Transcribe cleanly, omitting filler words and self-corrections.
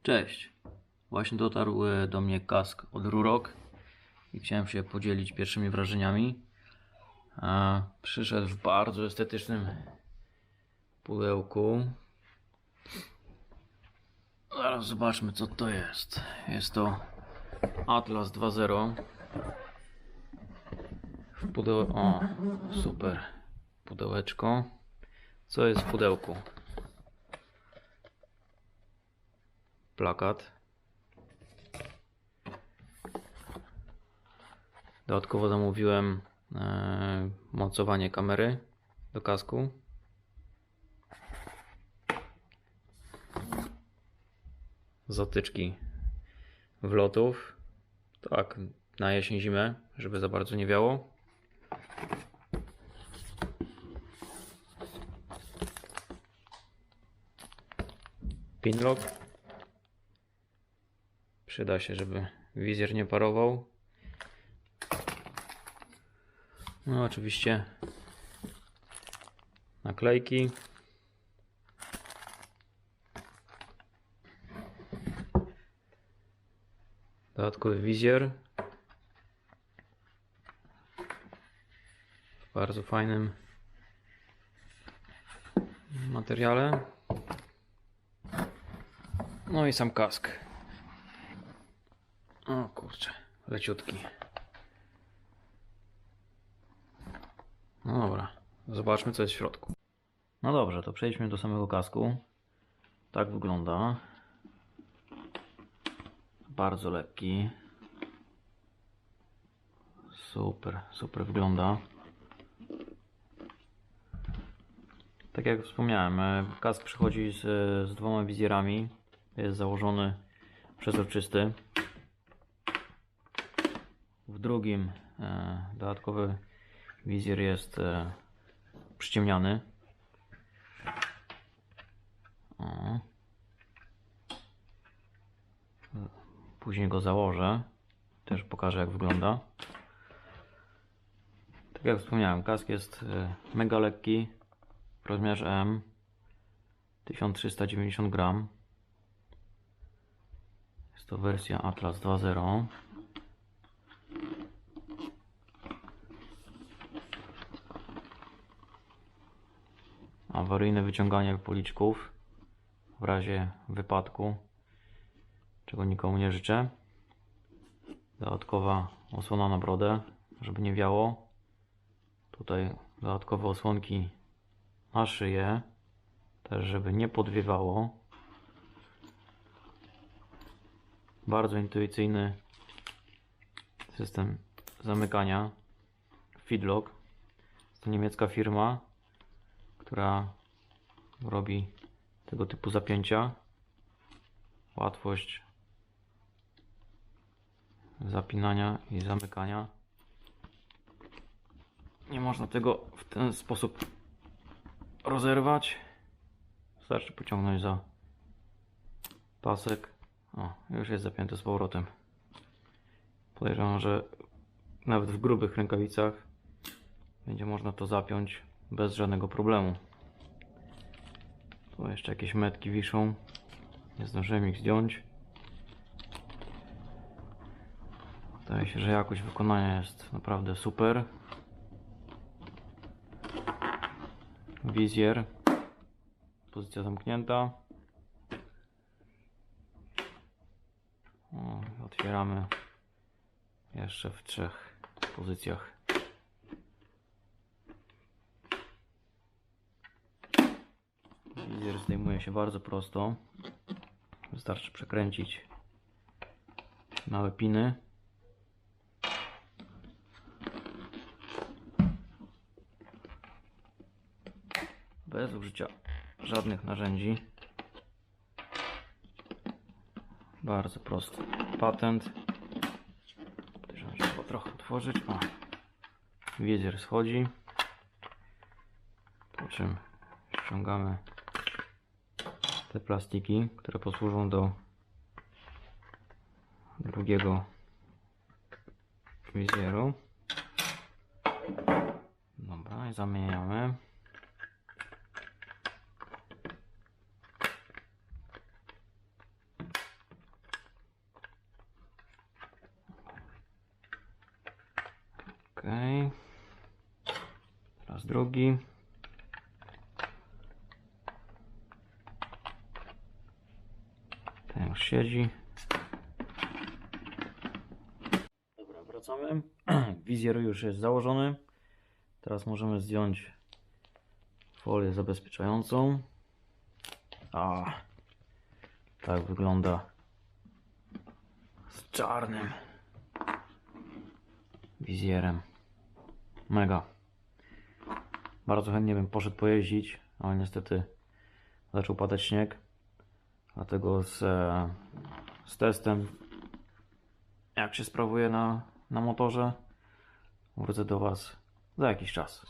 Cześć, właśnie dotarł do mnie kask od Rurok i chciałem się podzielić pierwszymi wrażeniami. Przyszedł w bardzo estetycznym pudełku. Zaraz zobaczmy, co to jest. Jest to Atlas 2.0 w pudełku. O, super pudełeczko. Co jest w pudełku? Plakat. Dodatkowo zamówiłem mocowanie kamery do kasku. Zatyczki wlotów. Tak, na jesień, zimę, żeby za bardzo nie wiało. Pinlock. Przyda się, żeby wizjer nie parował. No oczywiście naklejki. Dodatkowy wizjer w bardzo fajnym materiale. No i sam kask. O kurczę, leciutki. No dobra, zobaczmy, co jest w środku. No dobrze, to przejdźmy do samego kasku. Tak wygląda. Bardzo lekki. Super, super wygląda. Tak jak wspomniałem, kask przychodzi z dwoma wizjerami. Jest założony przezroczysty. W drugim dodatkowy wizjer jest przyciemniany. O. Później go założę. Też pokażę, jak wygląda. Tak jak wspomniałem, kask jest mega lekki. W rozmiarze M. 1390 gram. Jest to wersja Atlas 2.0. Awaryjne wyciąganie policzków w razie wypadku, czego nikomu nie życzę. Dodatkowa osłona na brodę, żeby nie wiało. Tutaj dodatkowe osłonki na szyję, też żeby nie podwiewało. Bardzo intuicyjny system zamykania, Fidlock. Jest to niemiecka firma, która robi tego typu zapięcia. Łatwość zapinania i zamykania. Nie można tego w ten sposób rozerwać. Wystarczy pociągnąć za pasek. O, już jest zapięte z powrotem. Podejrzewam, że nawet w grubych rękawicach będzie można to zapiąć bez żadnego problemu. Tu jeszcze jakieś metki wiszą. Nie zdążyłem ich zdjąć. Wydaje się, że jakość wykonania jest naprawdę super. Wizjer. Pozycja zamknięta. O, otwieramy jeszcze w 3 pozycjach. Wizjer zdejmuje się bardzo prosto. Wystarczy przekręcić małe piny. Bez użycia żadnych narzędzi. Bardzo prosty patent. Trzeba trochę otworzyć. O. Wizjer schodzi. Po czym ściągamy te plastiki, które posłużą do drugiego wizjeru. Dobra, i zamieniamy. Okej. Teraz drugi. Ten już siedzi. Dobra, wracamy. Wizjer już jest założony. Teraz możemy zdjąć folię zabezpieczającą. A, tak wygląda z czarnym wizjerem. Mega. Bardzo chętnie bym poszedł pojeździć, ale niestety zaczął padać śnieg. Dlatego z testem, jak się sprawuje na motorze, wrócę do Was za jakiś czas.